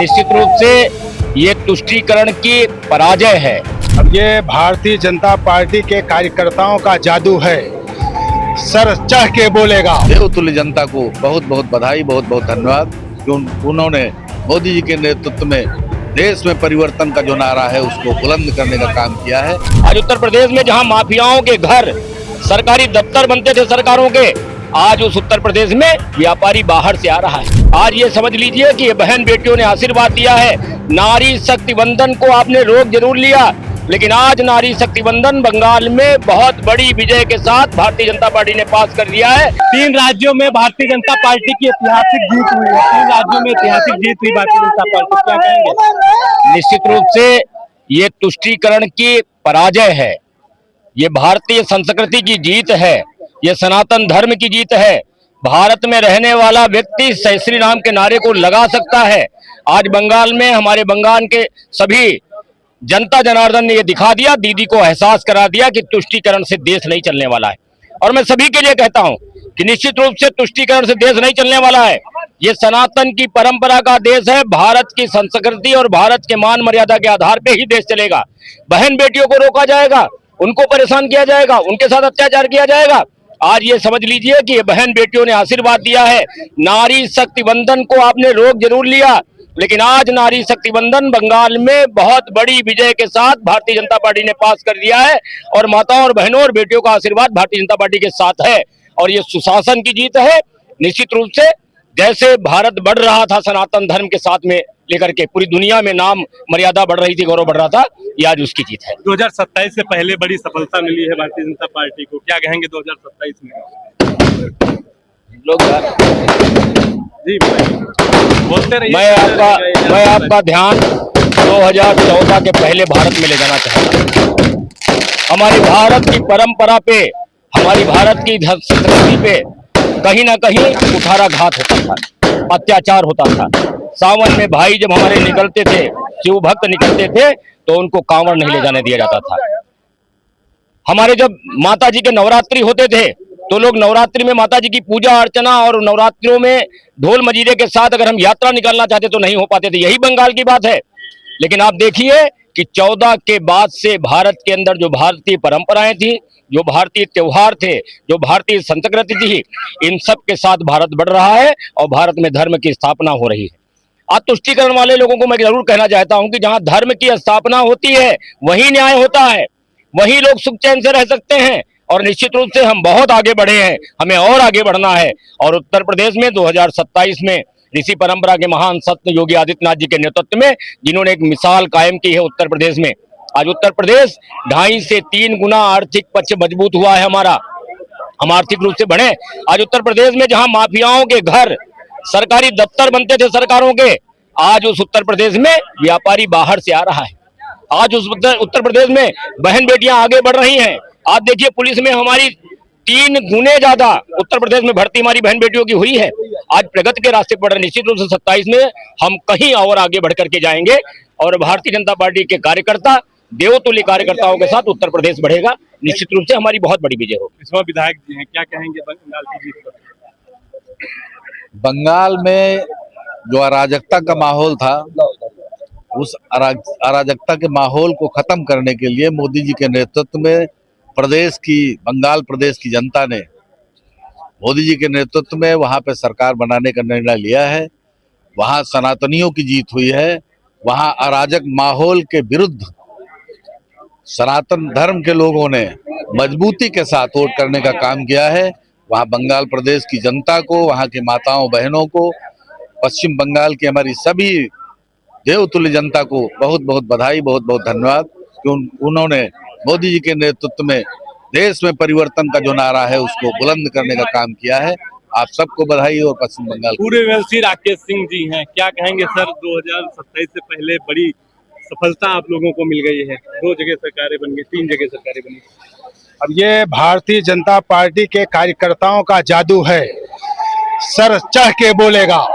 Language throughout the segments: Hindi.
निश्चित रूप से ये तुष्टीकरण की पराजय है। अब ये भारतीय जनता पार्टी के कार्यकर्ताओं का जादू है, सर चढ़ के बोलेगा। देवतुल्य जनता को बहुत बहुत बधाई, बहुत बहुत धन्यवाद कि उन्होंने मोदी जी के नेतृत्व में देश में परिवर्तन का जो नारा है उसको बुलंद करने का काम किया है। आज उत्तर प्रदेश में जहां माफियाओं के घर सरकारी दफ्तर बनते थे सरकारों के, आज उस उत्तर प्रदेश में व्यापारी बाहर से आ रहा है। आज ये समझ लीजिए कि ये बहन बेटियों ने आशीर्वाद दिया है। नारी शक्ति वंदन को आपने रोक जरूर लिया, लेकिन आज नारी शक्ति वंदन बंगाल में बहुत बड़ी विजय के साथ भारतीय जनता पार्टी ने पास कर दिया है। 3 राज्यों में भारतीय जनता पार्टी की ऐतिहासिक जीत हुई है। 3 राज्यों में ऐतिहासिक जीत हुई भारतीय जनता पार्टी, क्या कहेंगे? निश्चित रूप से ये तुष्टीकरण की पराजय है, ये भारतीय संस्कृति की जीत है, ये सनातन धर्म की जीत है। भारत में रहने वाला व्यक्ति जय श्री राम के नारे को लगा सकता है। आज बंगाल में हमारे बंगाल के सभी जनता जनार्दन ने ये दिखा दिया, दीदी को एहसास करा दिया कि तुष्टीकरण से देश नहीं चलने वाला है। और मैं सभी के लिए कहता हूं कि निश्चित रूप से तुष्टीकरण से देश नहीं चलने वाला है। ये सनातन की परंपरा का देश है। भारत की संस्कृति और भारत के मान मर्यादा के आधार पे ही देश चलेगा। बहन बेटियों को रोका जाएगा, उनको परेशान किया जाएगा, उनके साथ अत्याचार किया जाएगा। आज ये समझ लीजिए कि ये बहन बेटियों ने आशीर्वाद दिया है। नारी शक्ति वंदन को आपने रोक जरूर लिया, लेकिन आज नारी शक्ति वंदन बंगाल में बहुत बड़ी विजय के साथ भारतीय जनता पार्टी ने पास कर दिया है। और माताओं और बहनों और बेटियों का आशीर्वाद भारतीय जनता पार्टी के साथ है और ये सुशासन की जीत है। निश्चित रूप से जैसे भारत बढ़ रहा था सनातन धर्म के साथ में लेकर के, पूरी दुनिया में नाम मर्यादा बढ़ रही थी, गौरव बढ़ रहा था, ये आज उसकी जीत है। 2027 से पहले बड़ी सफलता मिली है भारतीय जनता पार्टी को, क्या कहेंगे 2027 में? लोग जी बोलते रहिए। मैं आपका ध्यान 2014 के पहले भारत में ले जाना चाहता हूँ। हमारी भारत की परंपरा पे, हमारी भारत की संस्कृति पे कहीं ना कहीं कुठाराघात होता था, अत्याचार होता था। सावन में भाई जब हमारे निकलते थे, शिव भक्त निकलते थे, तो उनको कांवड़ नहीं ले जाने दिया जाता था। हमारे जब माता जी के नवरात्रि होते थे तो लोग नवरात्रि में माता जी की पूजा अर्चना और नवरात्रियों में ढोल मजीरे के साथ अगर हम यात्रा निकालना चाहते तो नहीं हो पाते थे। यही बंगाल की बात है। लेकिन आप देखिए कि 14 के बाद से भारत के अंदर जो भारतीय परंपराएं थी, जो भारतीय त्योहार थे, जो भारतीय संस्कृति थी, इन सब के साथ भारत बढ़ रहा है और भारत में धर्म की स्थापना हो रही है। आज तुष्टीकरण वाले लोगों को मैं जरूर कहना चाहता हूं कि जहां धर्म की स्थापना होती है वहीं न्याय होता है, वहीं लोग सुख चैन से रह सकते हैं। और निश्चित रूप से हम बहुत आगे बढ़े हैं, हमें और आगे बढ़ना है। और उत्तर प्रदेश में 2027 में ऋषि परंपरा के महान संत योगी आदित्यनाथ जी के नेतृत्व में, जिन्होंने एक मिसाल कायम की है उत्तर प्रदेश में, आज उत्तर प्रदेश 2.5 से 3 गुना आर्थिक पक्ष मजबूत हुआ है हमारा। हम आर्थिक रूप से बढ़े। आज उत्तर प्रदेश में जहां माफियाओं के घर सरकारी दफ्तर बनते थे सरकारों के, आज उस उत्तर प्रदेश में व्यापारी बाहर से आ रहा है। आज उस उत्तर प्रदेश में बहन बेटियां आगे बढ़ रही हैं। आज देखिए पुलिस में हमारी 3 गुने ज्यादा उत्तर प्रदेश में भर्ती हमारी बहन बेटियों की हुई है। आज प्रगति के रास्ते पर निश्चित रूप से 27 में हम कहीं और आगे बढ़ करके जाएंगे और भारतीय जनता पार्टी के कार्यकर्ता, देवतुल्य कार्यकर्ताओं के साथ उत्तर प्रदेश बढ़ेगा। निश्चित रूप से हमारी बहुत बड़ी विजय होगी। इसमें विधायक जी हैं, क्या कहेंगे बंगाल की जीत पर? बंगाल में जो अराजकता का माहौल था, उस अराजकता के माहौल को खत्म करने के लिए मोदी जी के नेतृत्व में बंगाल प्रदेश की जनता ने मोदी जी के नेतृत्व में वहां पे सरकार बनाने का निर्णय लिया है। वहां सनातनियों की जीत हुई है। वहां अराजक माहौल के विरुद्ध सनातन धर्म के लोगों ने मजबूती के साथ वोट करने का काम किया है। वहां बंगाल प्रदेश की जनता को, वहां की माताओं बहनों को, पश्चिम बंगाल की हमारी सभी देवतुल्य जनता को बहुत बहुत बधाई, बहुत बहुत धन्यवाद कि उन्होंने मोदी जी के नेतृत्व में देश में परिवर्तन का जो नारा है उसको बुलंद करने का काम किया है। आप सबको बधाई। और पश्चिम बंगाल पूर्ववर्ती राकेश सिंह जी हैं, क्या कहेंगे सर? 2027 से पहले बड़ी सफलता आप लोगों को मिल गई है। 2 जगह सरकारें बन गई, 3 जगह सरकारें बनी। अब ये भारतीय जनता पार्टी के कार्यकर्ताओं का जादू है, सर चढ़ के बोलेगा।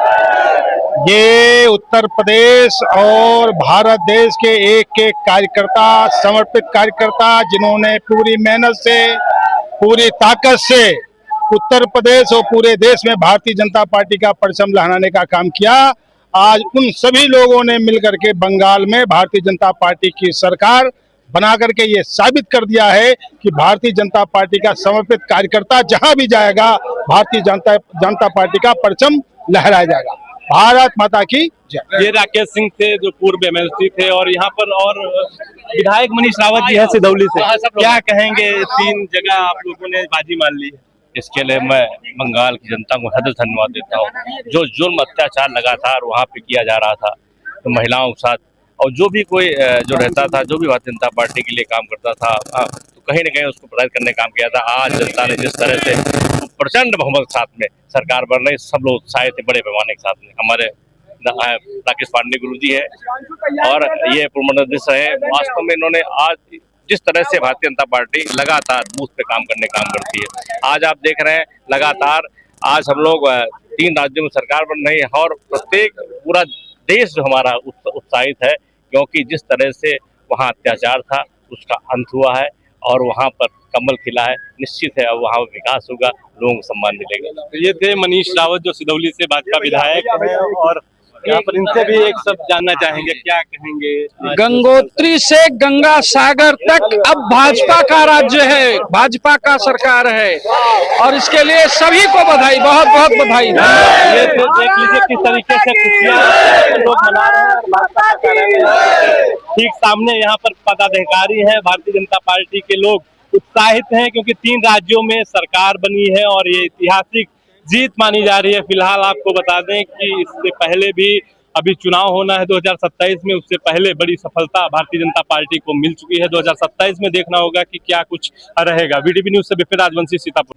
ये उत्तर प्रदेश और भारत देश के एक एक कार्यकर्ता, समर्पित कार्यकर्ता, जिन्होंने पूरी मेहनत से, पूरी ताकत से उत्तर प्रदेश और पूरे देश में भारतीय जनता पार्टी का परचम लहराने का काम किया, आज उन सभी लोगों ने मिलकर के बंगाल में भारतीय जनता पार्टी की सरकार बना करके ये साबित कर दिया है कि भारतीय जनता पार्टी का समर्पित कार्यकर्ता जहां भी जाएगा भारतीय जनता पार्टी का परचम लहराया जाएगा। भारत माता की जय। ये राकेश सिंह थे जो पूर्व एमएलसी थे, और यहाँ पर और विधायक मनीष रावत जी है सिदौली से। क्या कहेंगे, 3 जगह आप लोगों ने बाजी मान ली है। इसके लिए मैं बंगाल की जनता को हृदय धन्यवाद देता हूँ। जो जुल्म अत्याचार लगातार वहाँ पे किया जा रहा था, तो महिलाओं के साथ और जो भी कोई जो रहता था, जो भी भारतीय जनता पार्टी के लिए काम करता था, तो कहीं न कहीं उसको प्रताड़ित करने का काम किया था। आज जनता ने जिस तरह से प्रचंड बहुमत के साथ में सरकार बन रही, सब लोग उत्साहित थे बड़े पैमाने के साथ में। हमारे राकेश पांडे गुरु जी है और ये पूर्णोदय है। वास्तव में इन्होंने आज जिस तरह से भारतीय जनता पार्टी लगातार बूथ पे काम करती है, आज आप देख रहे हैं लगातार आज हम लोग 3 राज्यों में सरकार बन रही है और प्रत्येक पूरा देश जो हमारा उत्साहित है, क्योंकि जिस तरह से वहाँ अत्याचार था उसका अंत हुआ है और वहाँ पर कमल खिला है। निश्चित है अब वहाँ विकास होगा, लोगों को सम्मान मिलेगा। ये थे मनीष रावत जो सिदौली से भाजपा विधायक हैं, और यहाँ पर इनसे भी एक शब्द जानना चाहेंगे, क्या कहेंगे। गंगोत्री से गंगा सागर तक अब भाजपा का राज्य है, भाजपा का सरकार है और इसके लिए सभी को बधाई, बहुत बहुत बधाई। ये देख लीजिए किस तरीके से खुशियां लोग मना रहे हैं। भाजपा का कार्यालय ठीक सामने यहाँ पर पदाधिकारी हैं, भारतीय जनता पार्टी के लोग उत्साहित हैं क्योंकि 3 राज्यों में सरकार बनी है और ये ऐतिहासिक जीत मानी जा रही है। फिलहाल आपको बता दें कि इससे पहले भी अभी चुनाव होना है 2027 में, उससे पहले बड़ी सफलता भारतीय जनता पार्टी को मिल चुकी है। 2027 में देखना होगा कि क्या कुछ रहेगा। वीडीपी न्यूज से विपिन राजवंशी, सीतापुर।